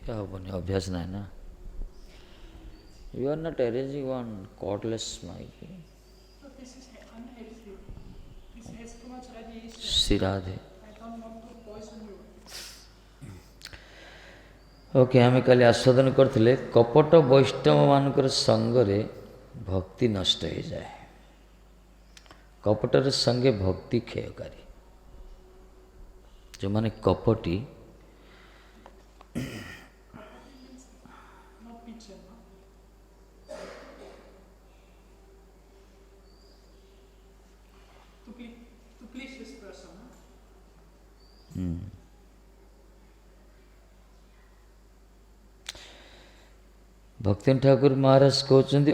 क्या होनी अभ्यास नहीं ना. You are not arranging one cordless mic. So this is unhealthy. This has too much radiation. Siradhe. I don't want to poison you. Okay आम काली आस्वादन करते कपट वैष्णव मानकर संगरे भक्ति नष्ट हो जाए. कपटर संगे भक्ति क्षयकारी. जो माने कपटी Not pigeon, no? To please this person, no? भक्ति ठाकुर महाराज कहते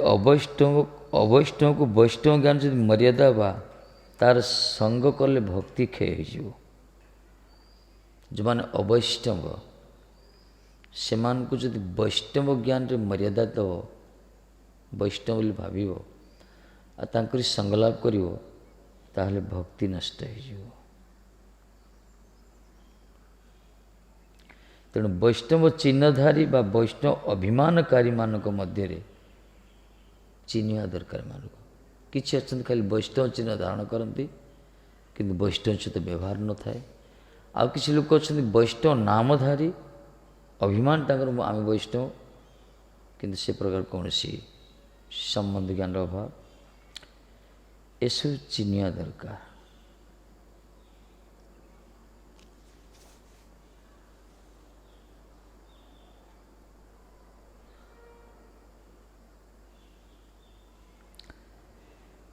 अवैष्णव को वैष्णव ज्ञान जो मर्यादा बा तार संग कले भक्ति क्षय हो. जो माने अवैष्णव से मान को जब वैष्णव ज्ञान रे मर्यादा दब वैष्णव बोली भाव संगलाप कर ताहले भक्ति नष्ट हो. तेणु वैष्णव चिन्हधारी बा वैष्णव अभिमानकारी मानक मध्य चिन्हिया दरकार मान किसी अच्छा खाली वैष्णव चिन्ह धारण करती कि वैष्णव सहित व्यवहार न थाए. आ किसी लोक अच्छा वैष्णव नामधारी अभिमान तांकर आम वैष्णव किंतु से प्रकार कौन सी संबंध ज्ञान अभाव एसब चिन्हिया दरकार.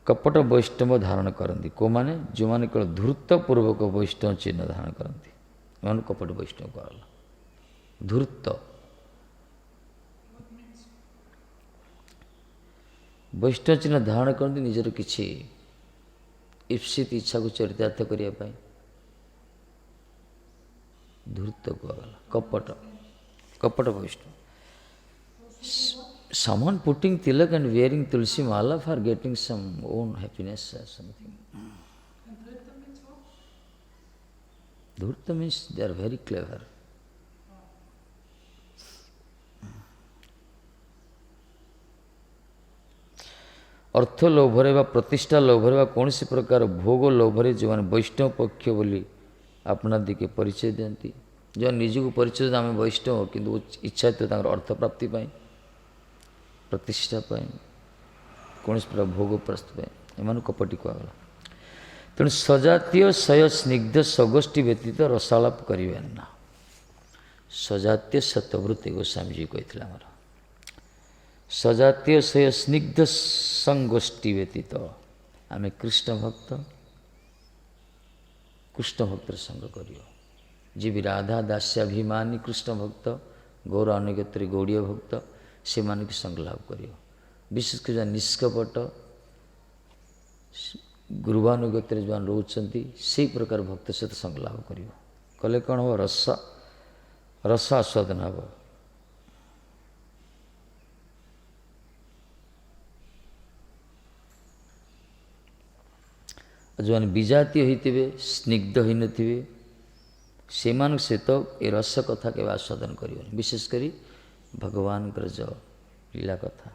कपट वैष्णव धारण करती को माने जो माने केवल धूर्तपूर्वक वैष्णव चिन्ह धारण करती मान कपट वैष्णव कहला. धूर्त वैष्णव चिन्ह धारण करती निजर किसी ईप्सित इच्छा को चरितार्थ करने धूर्त कहला. कपट कपट वैष्णव. Someone putting tilak and wearing tulsi mala for getting some own happiness or something. And Dhrita means what? Dhurta means they are very clever. अर्थ लोभरे वा प्रतिष्ठा लोभरे वा कौन सी प्रकार भोग लोभरे जो मैंने वैष्णव पक्ष बोली अपना दिखे परिचय दिखती जो निजक परिचय आम वैष्णव किंतु इच्छा तो अर्थ प्राप्ति पाई प्रतिष्ठा पाई कौन प्रकार भोग प्रस्तुत एम कपटी कहला. तेणु सजातीय शय स्निग्ध सगोष्ठी व्यतीत रसालाप करें ना. सजातीय सतवृत्ति गोस्वामी जी कहते आमर सजातीय शय स्निग्ध संगोष्ठी व्यतीत आम कृष्ण भक्त संग कर जी भी राधा दास्याभिमानी कृष्ण भक्त गौर अनुगत्री गौड़ीय भक्त से मान की संग लाभ कर. विशेषकर निष्कपट गुरुवानुगत जो रोचंती से प्रकार भक्त सहित संग लाभ कर कले कौन हम रस आस्वादन हम. जो मैंने विजातीय होते स्निग्ध हो थे से सहित ये रस कथा के आस्वादन कर विशेषकर भगवान जो लीला कथा.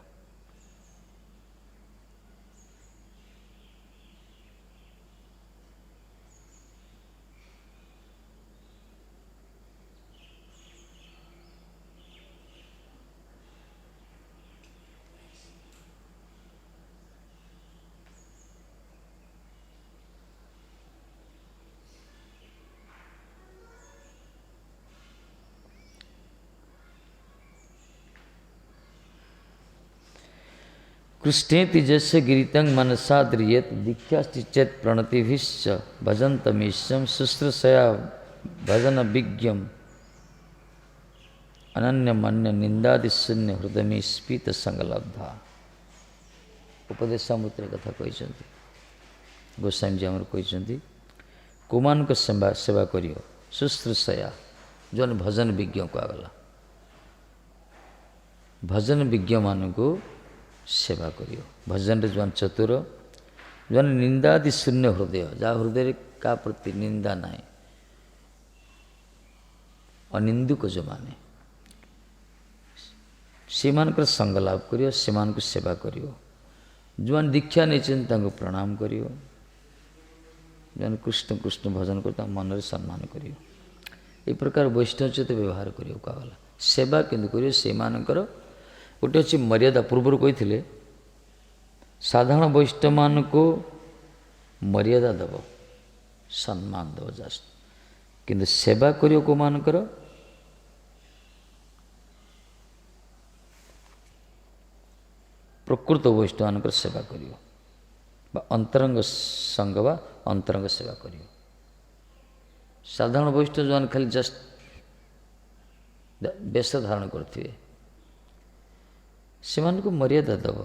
कृष्णेति जस्य गिरितं मनसा द्रियेत दीक्षाश्चिचेत प्रणतिभिश्च भजन्तमीशं शुश्रूषया भजन विज्ञम अनन्यमन्य निंदादिशून्य हृदय स्फीत संगलब्धा. उपदेशामृत कथा कहते गोस्वामी जी आमर कहते कुमान को सेवा करियो शुश्रूषया जो भजन विज्ञ कहगला भजन विज्ञ मान को सेवा करियो. भजन रे जो चतुर जो निंदादि शून्य हृदय जहाँ हृदय का प्रति निंदा ना अनिंदुक जो माने ସେମାନଙ୍କର ସଙ୍ଗ ଲାଭ କରିବ, ସେମାନଙ୍କୁ ସେବା କରିବ। ଯେଉଁମାନେ ଦୀକ୍ଷା ନେଇଛନ୍ତି ତାଙ୍କୁ ପ୍ରଣାମ କରିବ, ଯେଉଁମାନେ କୃଷ୍ଣ କୃଷ୍ଣ ଭଜନ କରି ତାଙ୍କ ମନରେ ସମ୍ମାନ କରିବ। ଏହି ପ୍ରକାର ବୈଷ୍ଣବ ସହିତ ବ୍ୟବହାର କରିବାକୁ କୁହାଗଲା। ସେବା କିନ୍ତୁ କରିବ, ସେମାନଙ୍କର ଗୋଟେ ଅଛି ମର୍ଯ୍ୟାଦା। ପୂର୍ବରୁ କହିଥିଲେ ସାଧାରଣ ବୈଷ୍ଣବମାନଙ୍କୁ ମର୍ଯ୍ୟାଦା ଦେବ, ସମ୍ମାନ ଦେବ ଜଷ୍ଟ, କିନ୍ତୁ ସେବା କରିବ କେଉଁମାନଙ୍କର? ପ୍ରକୃତ ବୈଷ୍ଣବମାନଙ୍କର ସେବା କରିବ, ବା ଅନ୍ତରଙ୍ଗ ସଙ୍ଗ ବା ଅନ୍ତରଙ୍ଗ ସେବା କରିବ। ସାଧାରଣ ବୈଷ୍ଣବ ଯେଉଁମାନେ ଖାଲି ଜଷ୍ଟ ବେଶ ଧାରଣ କରିଥିବେ ସେମାନଙ୍କୁ ମର୍ଯ୍ୟାଦା ଦେବ,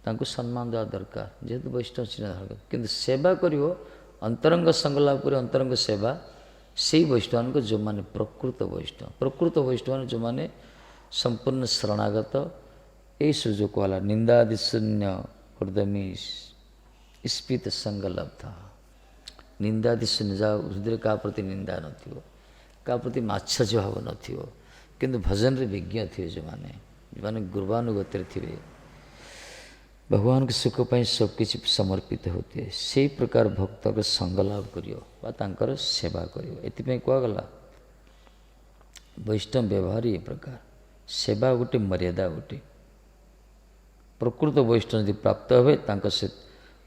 ତାଙ୍କୁ ସମ୍ମାନ ଦେବା ଦରକାର, ଯେହେତୁ ବୈଷ୍ଣବ ଚିହ୍ନ ଧାରଣ କରିବ। କିନ୍ତୁ ସେବା କରିବ, ଅନ୍ତରଙ୍ଗ ସଙ୍ଗ ଲାଭ କରି ଅନ୍ତରଙ୍ଗ ସେବା ସେଇ ବୈଷ୍ଣବମାନଙ୍କୁ ଯେଉଁମାନେ ପ୍ରକୃତ ବୈଷ୍ଣବ। ପ୍ରକୃତ ବୈଷ୍ଣବ ଯେଉଁମାନେ ସମ୍ପୂର୍ଣ୍ଣ ଶରଣାଗତ, ଏଇସବୁ ଯେଉଁ କୁହାଗଲା ନିନ୍ଦାଦି ଶୂନ୍ୟ ହୃଦମୀ ସ୍ଫୀତ ସଙ୍ଗଲବ୍ଧ। ନିନ୍ଦାଦି ଶୂନ୍ୟ, ଯାହା ହୃଦୟରେ କାହା ପ୍ରତି ନିନ୍ଦା ନଥିବ, କାହା ପ୍ରତି ମାତ୍ସର୍ଯ୍ୟ ଭାବ ନଥିବ, କିନ୍ତୁ ଭଜନରେ ବିଜ୍ଞ ଥିବେ, ଯେଉଁମାନେ ଗୁରୁବାନୁଗତରେ ଥିବେ, ଭଗବାନଙ୍କ ସୁଖ ପାଇଁ ସବୁକିଛି ସମର୍ପିତ ହେଉଥିବେ, ସେଇ ପ୍ରକାର ଭକ୍ତଙ୍କ ସଙ୍ଗ ଲାଭ କରିବ ବା ତାଙ୍କର ସେବା କରିବ। ଏଥିପାଇଁ କୁହାଗଲା ବୈଷ୍ଣବ ବ୍ୟବହାର ଏ ପ୍ରକାର। ସେବା ଗୋଟେ, ମର୍ଯ୍ୟାଦା ଗୋଟେ। ପ୍ରକୃତ ବୈଷ୍ଣବ ଯଦି ପ୍ରାପ୍ତ ହେବେ ତାଙ୍କ ସେ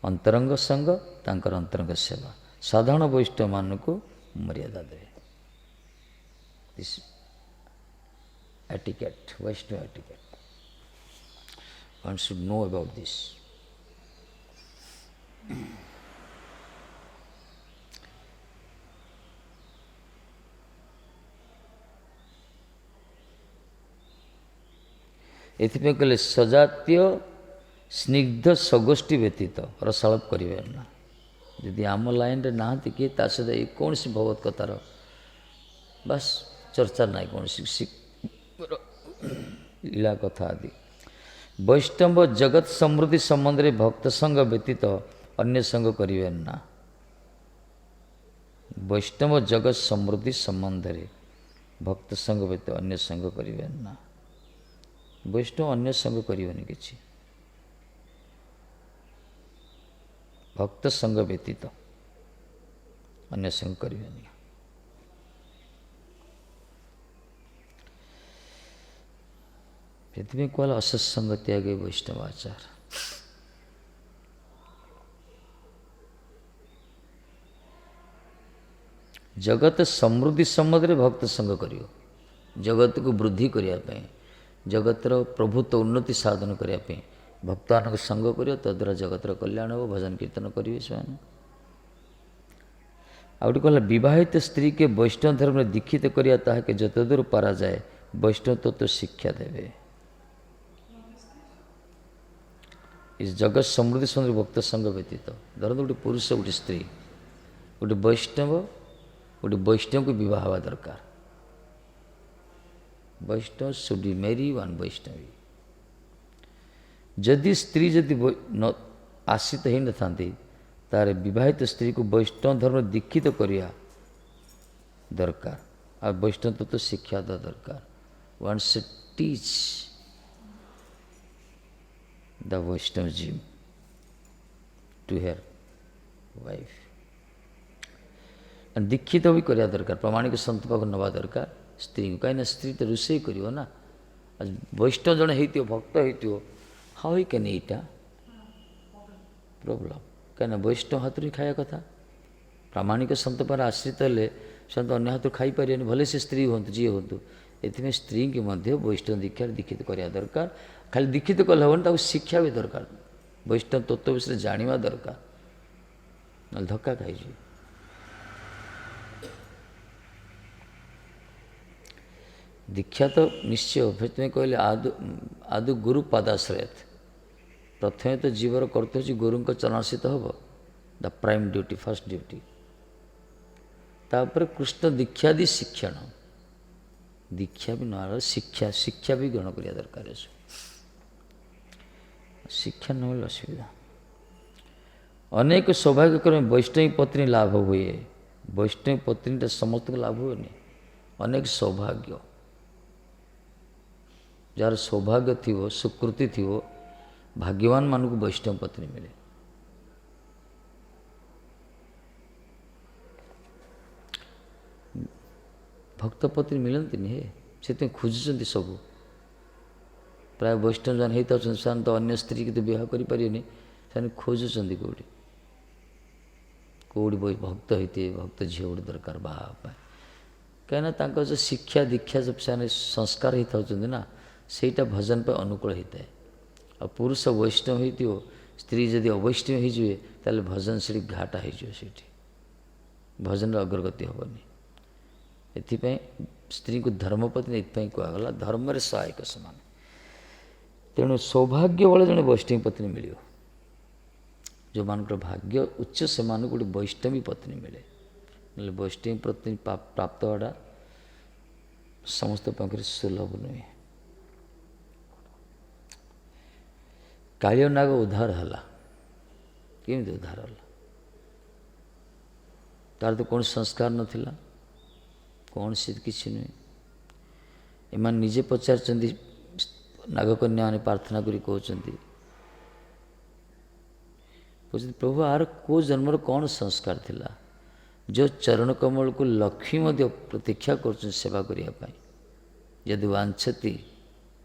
ଅନ୍ତରଙ୍ଗ ସଙ୍ଗ, ତାଙ୍କର ଅନ୍ତରଙ୍ଗ ସେବା। ସାଧାରଣ ବୈଷ୍ଣବମାନଙ୍କୁ ମର୍ଯ୍ୟାଦା ଦେବେ। This etiquette, Vaishnava etiquette. One should know about this. ଏଥିପାଇଁ କହିଲେ ସଜାତୀୟ ସ୍ନିଗ୍ଧ ସଗୋଷ୍ଠୀ ବ୍ୟତୀତ ରସାଳପ କରିବେ ନା। ଯଦି ଆମ ଲାଇନରେ ନାହାନ୍ତି କିଏ, ତା ସହିତ ଏ କୌଣସି ଭଗବତ କଥାର ବାସ୍ ଚର୍ଚ୍ଚା ନାହିଁ, କୌଣସି ଲୀଳା କଥା ଆଦି। ବୈଷ୍ଣବ ଜଗତ ସମୃଦ୍ଧି ସମ୍ବନ୍ଧରେ ଭକ୍ତ ସଙ୍ଗ ବ୍ୟତୀତ ଅନ୍ୟ ସଙ୍ଗ କରିବେ ନା। ବୈଷ୍ଣବ ଜଗତ ସମୃଦ୍ଧି ସମ୍ବନ୍ଧରେ ଭକ୍ତ ସଙ୍ଗ ବ୍ୟତୀତ ଅନ୍ୟ ସଙ୍ଗ କରିବେ ନା। ବୈଷ୍ଣବ ଅନ୍ୟ ସଙ୍ଗ କରିବନି କିଛି, ଭକ୍ତ ସଙ୍ଗ ବ୍ୟତୀତ ଅନ୍ୟ ସଙ୍ଗ କରିବେନି। ସେଥିପାଇଁ କୁହାଗଲା ଅସତ୍ସଙ୍ଗ ତ୍ୟାଗ ବୈଷ୍ଣବ ଆଚାର। ଜଗତ ସମୃଦ୍ଧି ସମ୍ବନ୍ଧରେ ଭକ୍ତ ସଙ୍ଗ କରିବ, ଜଗତକୁ ବୃଦ୍ଧି କରିବା ପାଇଁ, ଜଗତର ପ୍ରଭୁତ୍ୱ ଉନ୍ନତି ସାଧନ କରିବା ପାଇଁ ଭକ୍ତମାନଙ୍କ ସଙ୍ଗ କରିବ, ତଦ୍ୱାରା ଜଗତର କଲ୍ୟାଣ ହେବ। ଭଜନ କୀର୍ତ୍ତନ କରିବେ ସେମାନେ। ଆଉ ଗୋଟେ କହିଲା ବିବାହିତ ସ୍ତ୍ରୀକେ ବୈଷ୍ଣବ ଧର୍ମରେ ଦୀକ୍ଷିତ କରିବା, ତାହାକେ ଯତଦୂର ପାରାଯାଏ ବୈଷ୍ଣବ ତତ୍ତ୍ୱ ଶିକ୍ଷା ଦେବେ। ଜଗତ ସମୃଦ୍ଧି ସମୟରେ ଭକ୍ତ ସଙ୍ଗ ବ୍ୟତୀତ, ଧରନ୍ତୁ ଗୋଟେ ପୁରୁଷ, ଗୋଟେ ସ୍ତ୍ରୀ, ଗୋଟେ ବୈଷ୍ଣବ, ଗୋଟେ ବୈଷ୍ଣବକୁ ବିବାହ ହେବା ଦରକାର। ବୈଷ୍ଣବ should marry one ବୈଷ୍ଣବୀ। ଯଦି ସ୍ତ୍ରୀ ଯଦି ଆଶ୍ରିତ ହେଇନଥାନ୍ତି, ତାହେଲେ ବିବାହିତ ସ୍ତ୍ରୀକୁ ବୈଷ୍ଣବ ଧର୍ମ ଦୀକ୍ଷିତ କରିବା ଦରକାର, ଆଉ ବୈଷ୍ଣବ ତତ୍ତ୍ୱ ଶିକ୍ଷା ଦେବା ଦରକାର। one should teach the Vaishnavism to her wife। ଦୀକ୍ଷିତ ବି କରିବା ଦରକାର, ପ୍ରମାଣିକ ସନ୍ଥ ପାଖକୁ ନେବା ଦରକାର ସ୍ତ୍ରୀକୁ। କାହିଁକିନା ସ୍ତ୍ରୀ ତ ରୋଷେଇ କରିବ ନା। ବୈଷ୍ଣବ ଜଣେ ହେଇଥିବ, ଭକ୍ତ ହେଇଥିବ, ହାଉ ହି କ୍ୟାନ୍ ଏଇଟା ପ୍ରୋବ୍ଲେମ୍। କାହିଁକିନା ବୈଷ୍ଣବ ହାତରୁ ହିଁ ଖାଇବା କଥା। ପ୍ରାମାଣିକ ସନ୍ଥ ପାଖରେ ଆଶ୍ରିତ ହେଲେ ସେମାନେ ଅନ୍ୟ ହାତରୁ ଖାଇପାରିବେନି, ଭଲେ ସେ ସ୍ତ୍ରୀ ହୁଅନ୍ତୁ, ଯିଏ ହୁଅନ୍ତୁ। ଏଥିପାଇଁ ସ୍ତ୍ରୀଙ୍କୁ ମଧ୍ୟ ବୈଷ୍ଣବ ଦୀକ୍ଷାରେ ଦୀକ୍ଷିତ କରିବା ଦରକାର। ଖାଲି ଦୀକ୍ଷିତ କଲେ ହେବନି, ତାକୁ ଶିକ୍ଷା ବି ଦରକାର, ବୈଷ୍ଣବ ତତ୍ତ୍ୱ ବିଷୟରେ ଜାଣିବା ଦରକାର, ନହେଲେ ଧକ୍କା ଖାଇଯିବ। ଦୀକ୍ଷା ତ ନିଶ୍ଚୟ। ସେଥିପାଇଁ କହିଲେ ଆଦୌ ଗୁରୁ ପାଦାଶ୍ରୟତ। ପ୍ରଥମେ ତ ଜୀବର କର୍ତ୍ତବ୍ୟ ହେଉଛି ଗୁରୁଙ୍କ ଚରଣାଶ୍ରିତ ହେବ, ଦ ପ୍ରାଇମ୍ ଡ୍ୟୁଟି, ଫାର୍ଷ୍ଟ ଡ୍ୟୁଟି। ତାପରେ କୃଷ୍ଣ ଦୀକ୍ଷାଦି ଶିକ୍ଷଣ, ଦୀକ୍ଷା ବି ନହେଲେ ଶିକ୍ଷା ବି ଗ୍ରହଣ କରିବା ଦରକାର। ଏସବୁ ଶିକ୍ଷା ନହେଲେ ଅସୁବିଧା। ଅନେକ ସୌଭାଗ୍ୟକ୍ରମେ ବୈଷ୍ଣବୀ ପତ୍ନୀ ଲାଭ ହୁଏ। ବୈଷ୍ଣବୀ ପତ୍ନୀଟା ସମସ୍ତଙ୍କୁ ଲାଭ ହୁଏନି, ଅନେକ ସୌଭାଗ୍ୟ। जार सौभाग्य थी सुकृति थी भाग्यवान मानक वैष्णव पत्नी मिले। भक्त पत्नी मिलती हे से खोजुंट सब प्राय वैष्णव जन होता से तो अन्य स्त्री की तो विवाह करें खोजुंट कौटी कौटी भक्त होते भक्त झील गोटे दरकार बाहा कहीं जो शिक्षा दीक्षा जब से संस्कार होता ना सेटा भजन पर अनुकूल होता है। आ पुरुष वैष्णव हो स्त्री जदि अवैष्णव हो भजन से घाटा हो भजन अग्रगति हेनी। एपाई स्त्री को धर्मपत्नी ये कहगला धर्म सहायक समान। तेणु सौभाग्य वाले जड़े वैष्णवी पत्नी मिल जो मान भाग्य उच्च से गोटे वैष्णवी पत्नी मिले ना वैष्णवी पत्नी प्राप्त होगा समस्त पाखे सुलभ नुहे। कालिया नाग उद्धार है केमी उद्धार है तार तो कौन संस्कार नाला कौन सी किसी नुहे। एम निजे पचार नागकन्या मैंने प्रार्थना करी कहते प्रभु आर को जन्मर कौन संस्कार थिला जो चरण कमल को लक्ष्मी प्रतीक्षा कर सेवा करने यदि वांछती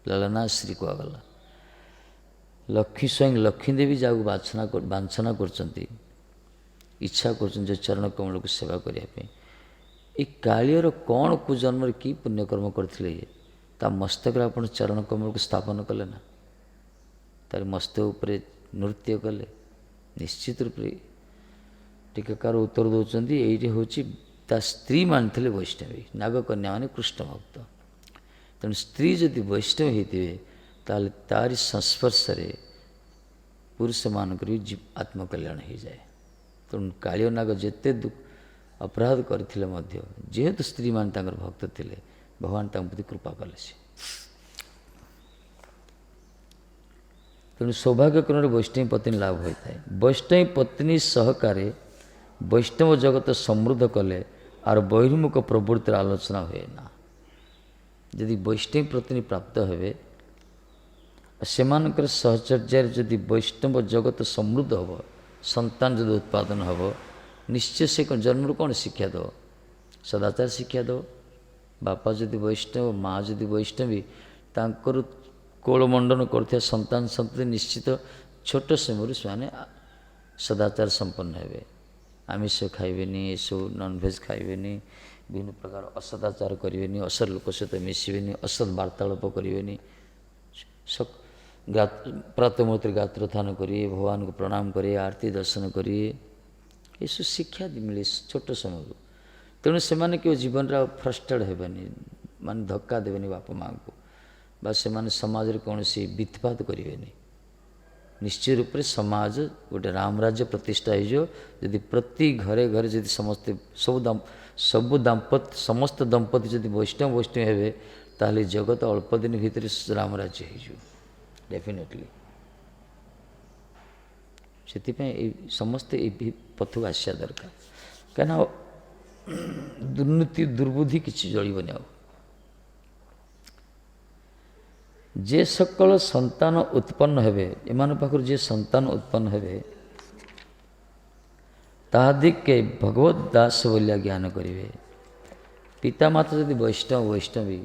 ललना श्री कहगला लक्ष्मी स्वयं लक्ष्मी देवी जहाँ बांछना कर इच्छा कर जो चरण कमल को सेवा करने ये कालियर कौन को जन्म कि पुण्यकर्म करते ये ता मस्तक आपण चरण कमल को स्थापन कले ना तार मस्तक उपरे नृत्य कले निश्चित रूप से टीकाकार उत्तर दौरान ये हूँ ता स्त्री मानते वैष्णवी नागकन्या माने कृष्ण भक्त। तेणु स्त्री जदि वैष्णव होते ताल तारी संस्पर्श पुरुष मानक भी आत्मकल्याण हो जाए। तेणु कालिया नाग जिते दुख अपराध करथिले मध्य जेहेतु स्त्री मान तांकर भक्त थिले भगवान प्रति कृपा कले से। तेणु सौभाग्य क्रम वैष्णवी पत्नी लाभ होता है। वैष्णवी पत्नी सहकारे वैष्णव जगत समृद्ध कले आर बहिर्मुख प्रवृत्तिर आलोचना हुए ना। यदि वैष्णवी पत्नी प्राप्त हुए सेमानकर सहचर्य जदि वैष्णव जगत समृद्ध हम संतान जदि उत्पादन हम निश्चय से जन्म कौन शिक्षा दो सदाचार शिक्षा दो। बापा जदि वैष्णव माँ जदि वैष्णवी तांकर कोलमंडन कर संतान संतति निश्चित छोट समय से सदाचार संपन्न हे आमिष खाइबे ये सब नॉनभेज खाइबे विभिन्न प्रकार असदाचार करें असत लोक सहित मिसबे असत वार्तालाप करें प्रातः मुहूर्त गात्रोत्थान करिए भगवान को प्रणाम करिए आरती दर्शन करिए ये सब शिक्षा मिले छोट समय। तेणु से क्यों जीवन फ्रस्ट्रेट हेनी मान धक्का देवे बापा माँ को बा से समाज रे कौन सी वित्पात करें निश्चय रूप से समाज गोटे राम राज्य प्रतिष्ठा हो यदि प्रति घरे घरे जदि समस्ते सब दाम्पत्य समस्त दंपति जदि वैष्णव वैष्णव हे ताले जगत अल्प दिन भितर राम राज्य हो डेफिनेटली से समस्ते ये पथ को आसा दरकार कहीं दुर्नीति दुर्बुद्धि किसी जड़बनी आ जे सकल संतान उत्पन्न हेबे एमान पाखर जे संतान उत्पन्न हेबे तादिके भगवत दास बोलिया ज्ञान करिवे। पिता माता यदि वैष्णव वैष्णवी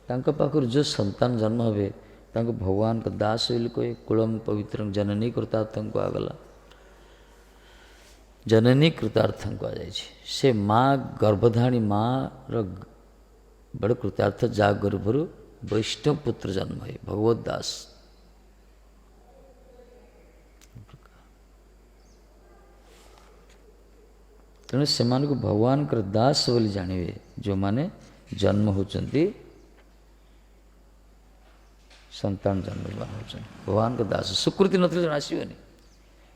तांका पाखर जो संतान जन्म हेबे तांको भगवान का दास बोली कहे कुलम पवित्र जननी कृतार्थं को आगला जननी कृतार्थं को आ जाए से माँ गर्भधाणी माँ बड़ कृतार्थ जा गर्भरु वैष्णव पुत्र जन्म है भगवत दास। तेणु से भगवान कर दास बोली जानवे जो माने जन्म होचंती संतान जन्म होचंती भगवान का दास सुकृति नथिले जण आसीबनी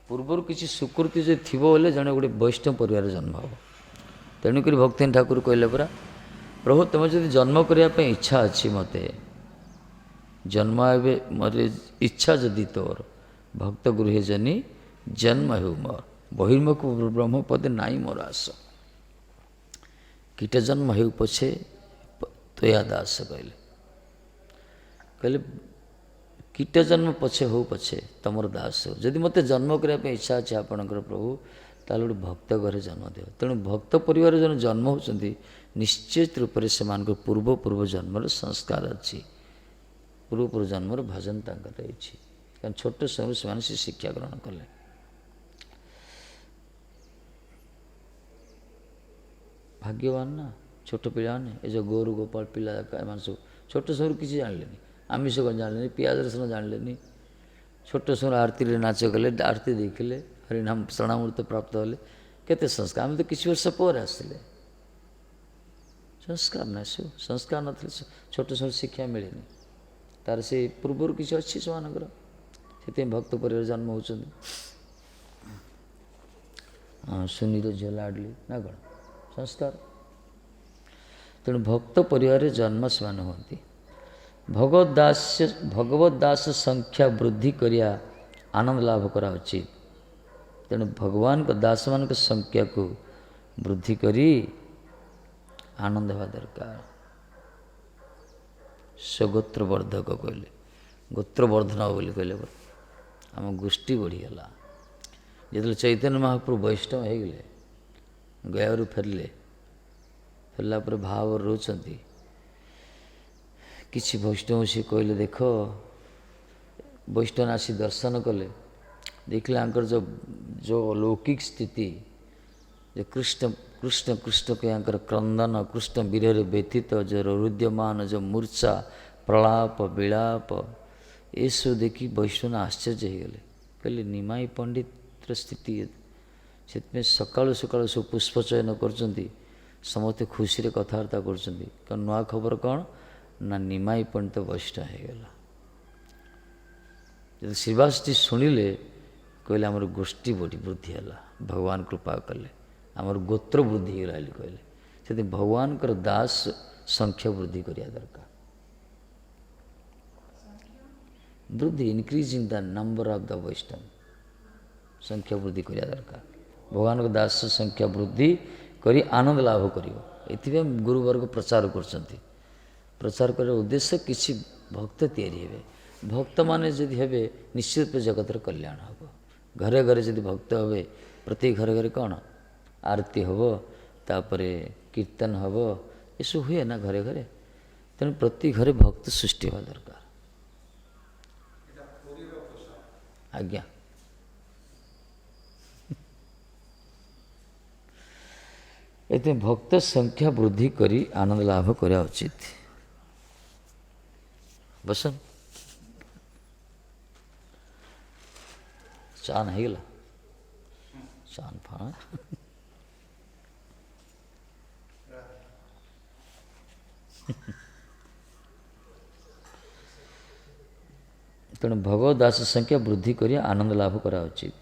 पूर्वर किसी सुकृति जो थी बोले जड़े गोटे वैष्णव परिवार जन्म हो। तेणुक भक्ति ठाकुर कहले परा प्रभु तुम जब जन्म करने इच्छा अच्छी मत जन्म ए मरे इच्छा जदि तोर भक्त गृह जनी जन्म हो मोर बहिर्मुख ब्रह्मपद नाई मोर आस कीट जन्म हो पछे तोया दास कहले କହିଲେ କୀଟ ଜନ୍ମ ପଛେ ହଉ ପଛେ ତମର ଦାସ ହେଉ। ଯଦି ମୋତେ ଜନ୍ମ କରିବା ପାଇଁ ଇଚ୍ଛା ଅଛି ଆପଣଙ୍କର ପ୍ରଭୁ, ତାହେଲେ ଗୋଟେ ଭକ୍ତ ଘରେ ଜନ୍ମ ଦିଅ। ତେଣୁ ଭକ୍ତ ପରିବାରରେ ଜଣେ ଜନ୍ମ ହେଉଛନ୍ତି, ନିଶ୍ଚିତ ରୂପରେ ସେମାନଙ୍କ ପୂର୍ବ ଜନ୍ମର ସଂସ୍କାର ଅଛି, ପୂର୍ବ ଜନ୍ମର ଭଜନ ତାଙ୍କର ରହିଛି। କାରଣ ଛୋଟ ସମୟରୁ ସେମାନେ ସେ ଶିକ୍ଷା ଗ୍ରହଣ କଲେ। ଭାଗ୍ୟବାନ ନା ଛୋଟ ପିଲାମାନେ, ଏ ଯେଉଁ ଗୋରୁ ଗୋପାଳ ପିଲା ଏମାନେ ସବୁ ଛୋଟ ସମୟରୁ କିଛି ଜାଣିଲେନି, ଆମିଷ କ'ଣ ଜାଣିଲେନି, ପିଆଜ ରସୁଣ ଜାଣିଲେନି। ଛୋଟ ସମୟରୁ ଆରତୀରେ ନାଚ କଲେ, ଆରତୀ ଦେଖିଲେ, ହରିନାମ ଶରଣାମୃତ ପ୍ରାପ୍ତ ହେଲେ। କେତେ ସଂସ୍କାର! ଆମେ ତ କିଛି ବର୍ଷ ପରେ ଆସିଲେ, ସଂସ୍କାର ନାହିଁ। ସଂସ୍କାର ନଥିଲେ ଛୋଟ ସମୟରୁ ଶିକ୍ଷା ମିଳେନି, ତାର ସେ ପୂର୍ବରୁ କିଛି ଅଛି ସେମାନଙ୍କର, ସେଥିପାଇଁ ଭକ୍ତ ପରିବାର ଜନ୍ମ ହେଉଛନ୍ତି। ସୁନୀର ଝିଅ ଲାଡ଼ଲି ନା କ'ଣ ସଂସ୍କାର। ତେଣୁ ଭକ୍ତ ପରିବାରରେ ଜନ୍ମ ସେମାନେ ହୁଅନ୍ତି। ଭଗବତ ଦାସ ସଂଖ୍ୟା ବୃଦ୍ଧି କରିବା ଆନନ୍ଦ ଲାଭ କରା ଉଚିତ। ତେଣୁ ଭଗବାନଙ୍କ ଦାସମାନଙ୍କ ସଂଖ୍ୟାକୁ ବୃଦ୍ଧି କରି ଆନନ୍ଦ ହେବା ଦରକାର। ସ୍ୱଗୋତ୍ରବର୍ଦ୍ଧକ କହିଲେ, ଗୋତ୍ରବର୍ଦ୍ଧନ ବୋଲି କହିଲେ, ଆମ ଗୋଷ୍ଠୀ ବଢ଼ିଗଲା। ଯେତେବେଳେ ଚୈତନ୍ୟ ମହାପ୍ରଭୁ ବୈଷ୍ଣବ ହେଇଗଲେ, ଗୟାରୁ ଫେରିଲା ପରେ ଭାବରେ ରହୁଛନ୍ତି, କିଛି ବୈଷ୍ଣବ ସେ କହିଲେ, ଦେଖ ବୈଷ୍ଣବ ଆସି ଦର୍ଶନ କଲେ, ଦେଖିଲେ ଆଙ୍କର ଯେଉଁ ଲୌକିକ ସ୍ଥିତି, ଯେ କୃଷ୍ଣ କୃଷ୍ଣ କୃଷ୍ଣ କହି ଆଙ୍କର କ୍ରନ୍ଦନ, କୃଷ୍ଣ ବିରହରେ ବ୍ୟତୀତ ଯେଉଁ ହୃଦ୍ୟମାନ, ଯେଉଁ ମୂର୍ଚ୍ଛା, ପ୍ରଳାପ ବିଳାପ, ଏସବୁ ଦେଖି ବୈଷ୍ଣବ ଆଶ୍ଚର୍ଯ୍ୟ ହେଇଗଲେ। କହିଲେ ନିମାଇ ପଣ୍ଡିତର ସ୍ଥିତି। ସେଥିପାଇଁ ସକାଳୁ ସକାଳୁ ସବୁ ପୁଷ୍ପ ଚୟନ କରୁଛନ୍ତି, ସମସ୍ତେ ଖୁସିରେ କଥାବାର୍ତ୍ତା କରୁଛନ୍ତି। କାରଣ ନୂଆ ଖବର କ'ଣ ନା ନିମାଇ ପଣ୍ଡିତ ବୈଷ୍ଣବ ହେଇଗଲା। ଯଦି ଶ୍ରୀବାସଜୀ ଶୁଣିଲେ, କହିଲେ ଆମର ଗୋଷ୍ଠୀ ବୃଦ୍ଧି ହେଲା, ଭଗବାନ କୃପା କଲେ, ଆମର ଗୋତ୍ର ବୃଦ୍ଧି ହେଇଗଲା ବୋଲି କହିଲେ। ସେଥିପାଇଁ ଭଗବାନଙ୍କର ଦାସ ସଂଖ୍ୟା ବୃଦ୍ଧି କରିବା ଦରକାର। ବୃଦ୍ଧି, increasing the number of the Vaishnav, ସଂଖ୍ୟା ବୃଦ୍ଧି କରିବା ଦରକାର। ଭଗବାନଙ୍କ ଦାସ ସଂଖ୍ୟା ବୃଦ୍ଧି କରି ଆନନ୍ଦ ଲାଭ କରିବ। ଏଥିପାଇଁ ଗୁରୁବର୍ଗ ପ୍ରଚାର କରୁଛନ୍ତି। ପ୍ରଚାର କରିବାର ଉଦ୍ଦେଶ୍ୟ କିଛି ଭକ୍ତ ତିଆରି ହେବେ। ଭକ୍ତମାନେ ଯଦି ହେବେ, ନିଶ୍ଚିତ ଜଗତର କଲ୍ୟାଣ ହେବ। ଘରେ ଘରେ ଯଦି ଭକ୍ତ ହେବେ, ପ୍ରତି ଘରେ ଘରେ କ'ଣ ଆରତୀ ହେବ, ତାପରେ କୀର୍ତ୍ତନ ହେବ, ଏସବୁ ହୁଏ ନା ଘରେ ଘରେ। ତେଣୁ ପ୍ରତି ଘରେ ଭକ୍ତ ସୃଷ୍ଟି ହେବା ଦରକାର। ଆଜ୍ଞା, ଏଥିପାଇଁ ଭକ୍ତ ସଂଖ୍ୟା ବୃଦ୍ଧି କରି ଆନନ୍ଦ ଲାଭ କରିବା ଉଚିତ। ବସନ୍ ଚାନ୍ ହେଇଗଲା, ଚାନ୍ ଫାଣ ତେଣୁ ଭଗବତ ଦାସ ସଂଖ୍ୟା ବୃଦ୍ଧି କରି ଆନନ୍ଦ ଲାଭ କରା ଉଚିତ।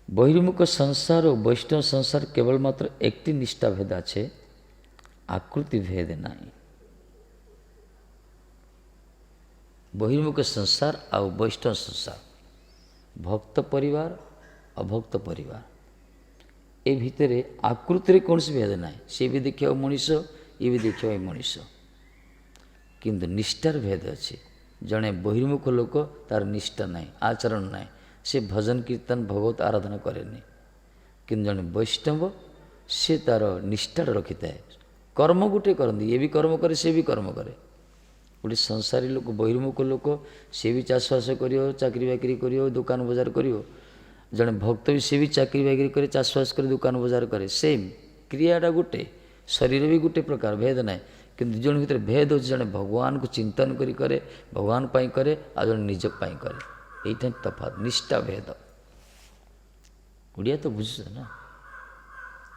বহির্মুখ সংসার ও বৈষ্ণব সংসার কেবলমাত্র একটি নিষ্ঠা ভেদ আছে, আকৃতি ভেদ নাই। বহির্মুখ ସଂସାର ଆଉ ବୈଷ୍ଣବ ସଂସାର, ଭକ୍ତ ପରିବାର ଅଭକ୍ତ ପରିବାର, ଏ ଭିତରେ ଆକୃତିରେ କୌଣସି ଭେଦ ନାହିଁ। ସେ ବି ଦେଖିବ ମଣିଷ, ଇଏ ବି ଦେଖିବ ମଣିଷ, କିନ୍ତୁ ନିଷ୍ଠାର ଭେଦ ଅଛି। ଜଣେ ବହିର୍ମୁଖ ଲୋକ, ତାର ନିଷ୍ଠା ନାହିଁ, ଆଚରଣ ନାହିଁ, ସେ ଭଜନ କୀର୍ତ୍ତନ ଭଗବତ ଆରାଧନା କରେନି। କିନ୍ତୁ ଜଣେ ବୈଷ୍ଣବ, ସେ ତାର ନିଷ୍ଠାଟା ରଖିଥାଏ। କର୍ମ ଗୋଟେ କରନ୍ତି, ଇଏ ବି କର୍ମ କରେ, ସେ ବି କର୍ମ କରେ। ଗୋଟେ ସଂସାରୀ ଲୋକ, ବହିର୍ମୁଖ ଲୋକ, ସେ ବି ଚାଷବାସ କରିବ, ଚାକିରି ବାକିରି କରିବ, ଦୋକାନ ବଜାର କରିବ। ଜଣେ ଭକ୍ତ ବି, ସେ ବି ଚାକିରି ବାକିରି କରେ, ଚାଷବାସ କରି ଦୋକାନ ବଜାର କରେ। ସେମ୍ କ୍ରିୟାଟା ଗୋଟେ, ଶରୀର ବି ଗୋଟେ ପ୍ରକାର, ଭେଦ ନାହିଁ। କିନ୍ତୁ ଦୁଇ ଜଣ ଭିତରେ ଭେଦ ହେଉଛି, ଜଣେ ଭଗବାନଙ୍କୁ ଚିନ୍ତନ କରି କରେ, ଭଗବାନ ପାଇଁ କରେ, ଆଉ ଜଣେ ନିଜ ପାଇଁ କରେ। এইটা তফাৎ, নিষ্ঠা ভেদ। ଓଡ଼ିଆ ତ ବୁଝୁଛ ନା?